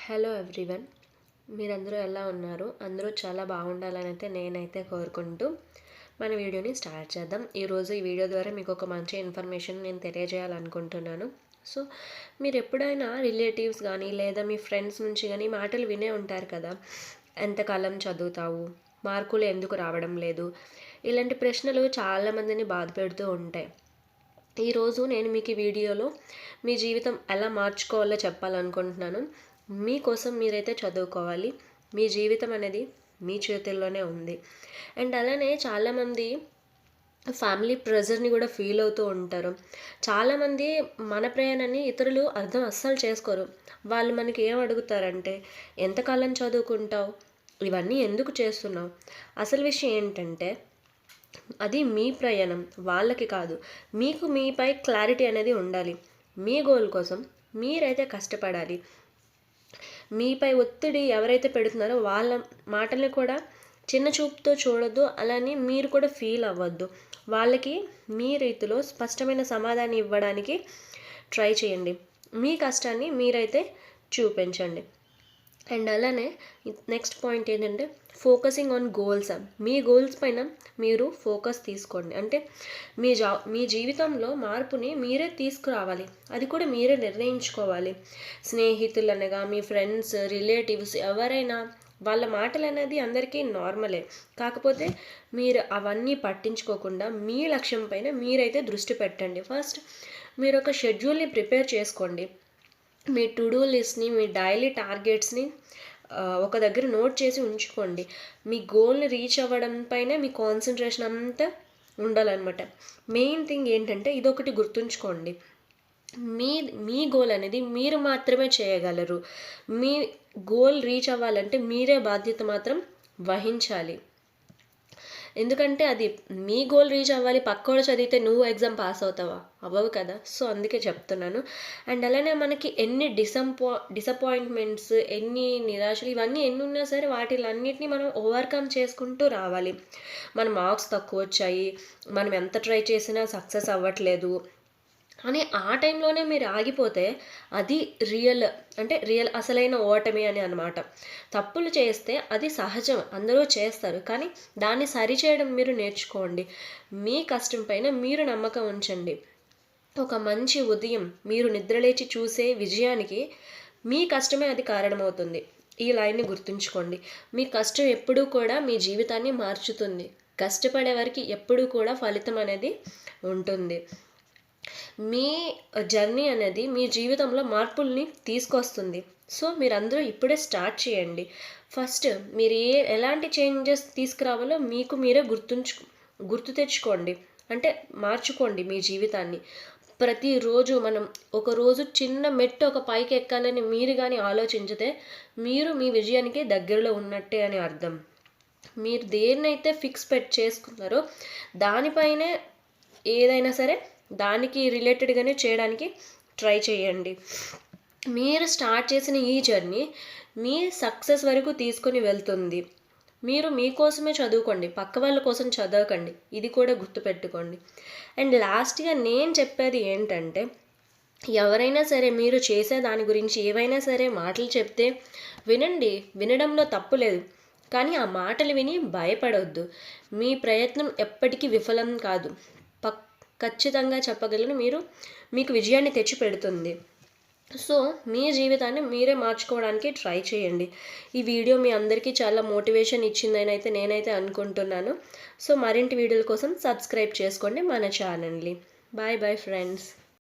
Hello everyone, మీరందరూ ఎలా ఉన్నారు? అందరూ చాలా బాగుండాలని నేనైతే కోరుకుంటూ మన వీడియోని స్టార్ట్ చేద్దాం. ఈరోజు ఈ వీడియో ద్వారా మీకు ఒక మంచి ఇన్ఫర్మేషన్ నేను తెలియజేయాలనుకుంటున్నాను. సో మీరు ఎప్పుడైనా రిలేటివ్స్ కానీ లేదా మీ ఫ్రెండ్స్ నుంచి కానీ మాటలు వినే ఉంటారు కదా, ఎంతకాలం చదువుతావు, మార్కులు ఎందుకు రావడం లేదు, ఇలాంటి ప్రశ్నలు చాలామందిని బాధ పెడుతూ ఉంటాయి. ఈరోజు నేను మీకు ఈ వీడియోలో మీ జీవితం ఎలా మార్చుకోవాలో చెప్పాలనుకుంటున్నాను. మీకోసం మీరైతే చదువుకోవాలి. మీ జీవితం అనేది మీ చేతుల్లోనే ఉంది. అండ్ అలానే చాలామంది ఫ్యామిలీ ప్రెజర్ని కూడా ఫీల్ అవుతూ ఉంటారు. చాలామంది మన ప్రయాణాన్ని ఇతరులు అర్థం అస్సలు చేసుకోరు. వాళ్ళు మనకి ఏం అడుగుతారంటే, ఎంతకాలం చదువుకుంటావు, ఇవన్నీ ఎందుకు చేస్తున్నావు? అసలు విషయం ఏంటంటే, అది మీ ప్రయాణం, వాళ్ళకి కాదు. మీకు మీపై క్లారిటీ అనేది ఉండాలి. మీ గోల్ కోసం మీరైతే కష్టపడాలి. మీపై ఒత్తిడి ఎవరైతే పెడుతున్నారో వాళ్ళ మాటల్ని కూడా చిన్న చూపుతో చూడొద్దు. అలానే మీరు కూడా ఫీల్ అవ్వద్దు. వాళ్ళకి మీ రీతిలో స్పష్టమైన సమాధానం ఇవ్వడానికి ట్రై చేయండి. మీ కష్టాన్ని మీరైతే చూపించండి. అండ్ అలానే నెక్స్ట్ పాయింట్ ఏంటంటే, focusing on goals. Me goals పైన మీరు ఫోకస్ తీసుకోండి. అంటే మీ జీవితంలో మార్పుని మీరే తీసుకురావాలి. అది కూడా మీరే నిర్ణయించుకోవాలి. స్నేహితులు అనగా మీ ఫ్రెండ్స్, రిలేటివ్స్ ఎవరైనా వాళ్ళ మాటలు అనేది అందరికీ నార్మలే. కాకపోతే మీరు అవన్నీ పట్టించుకోకుండా మీ లక్ష్యం పైన మీరైతే దృష్టి పెట్టండి. ఫస్ట్ మీరు ఒక షెడ్యూల్ని ప్రిపేర్ చేసుకోండి. మీ టు డూ లిస్ట్ని, మీ డైలీ టార్గెట్స్ని ఒక దగ్గర నోట్ చేసి ఉంచుకోండి. మీ గోల్ని రీచ్ అవ్వడం పైన మీ కాన్సన్ట్రేషన్ అంతా ఉండాలన్నమాట. మెయిన్ థింగ్ ఏంటంటే, ఇదొకటి గుర్తుంచుకోండి. మీ మీ గోల్ అనేది మీరు మాత్రమే చేయగలరు. మీ గోల్ రీచ్ అవ్వాలంటే మీరే బాధ్యత మాత్రం వహించాలి. ఎందుకంటే అది మీ గోల్ రీచ్ అవ్వాలి. పక్కోడు చదివితే నువ్వు ఎగ్జామ్ పాస్ అవుతావా? అవ్వవు కదా. సో అందుకే చెప్తున్నాను. అండ్ అలానే మనకి ఎన్ని డిసప్పాయింట్మెంట్స్, ఎన్ని నిరాశలు, ఇవన్నీ ఎన్ని ఉన్నా సరే వాటిలన్నిటిని మనం ఓవర్కమ్ చేసుకుంటూ రావాలి. మన మార్క్స్ తక్కువ వచ్చాయి, మనం ఎంత ట్రై చేసినా సక్సెస్ అవ్వట్లేదు అని ఆ టైంలోనే మీరు ఆగిపోతే అది రియల్ అసలైన ఓటమి అని అనమాట. తప్పులు చేస్తే అది సహజం, అందరూ చేస్తారు. కానీ దాన్ని సరిచేయడం మీరు నేర్చుకోండి. మీ కష్టం పైన మీరు నమ్మకం ఉంచండి. ఒక మంచి ఉదయం మీరు నిద్రలేచి చూసే విజయానికి మీ కష్టమే అది కారణమవుతుంది. ఈ లైన్ని గుర్తుంచుకోండి. మీ కష్టం ఎప్పుడూ కూడా మీ జీవితాన్ని మార్చుతుంది. కష్టపడే వారికి ఎప్పుడూ కూడా ఫలితం అనేది ఉంటుంది. మీ జర్నీ అనేది మీ జీవితంలో మార్పుల్ని తీసుకొస్తుంది. సో మీరందరూ ఇప్పుడే స్టార్ట్ చేయండి. ఫస్ట్ మీరు ఎలాంటి చేంజెస్ తీసుకురావాలో మీకు మీరే గుర్తు తెచ్చుకోండి. అంటే మార్చుకోండి మీ జీవితాన్ని. ప్రతిరోజు మనం ఒకరోజు చిన్న మెట్టు ఒక పైకి ఎక్కాలని మీరు కానీ ఆలోచించితే మీరు మీ విజయానికి దగ్గరలో ఉన్నట్టే అని అర్థం. మీరు దేన్నైతే ఫిక్స్ చేసుకున్నారో దానిపైనే ఏదైనా సరే దానికి రిలేటెడ్గానే చేయడానికి ట్రై చేయండి. మీరు స్టార్ట్ చేసిన ఈ జర్నీ మీ సక్సెస్ వరకు తీసుకొని వెళ్తుంది. మీరు మీకోసమే చదువుకోండి, పక్క వాళ్ళ కోసం చదవకండి. ఇది కూడా గుర్తుపెట్టుకోండి. అండ్ లాస్ట్గా నేను చెప్పేది ఏంటంటే, ఎవరైనా సరే మీరు చేసే దాని గురించి ఏవైనా సరే మాటలు చెప్తే వినండి, వినడంలో తప్పు లేదు. కానీ ఆ మాటలు విని భయపడవద్దు. మీ ప్రయత్నం ఎప్పటికీ విఫలం కాదు. ఖచ్చితంగా చెప్పగలను, మీకు విజయాన్ని తెచ్చిపెడుతుంది. సో మీ జీవితాన్ని మీరే మార్చుకోవడానికి ట్రై చేయండి. ఈ వీడియో మీ అందరికీ చాలా మోటివేషన్ ఇచ్చిందని నేనైతే అనుకుంటున్నాను. సో మరింటి వీడియోల కోసం సబ్స్క్రైబ్ చేసుకోండి మన ఛానల్ని. Bye bye friends.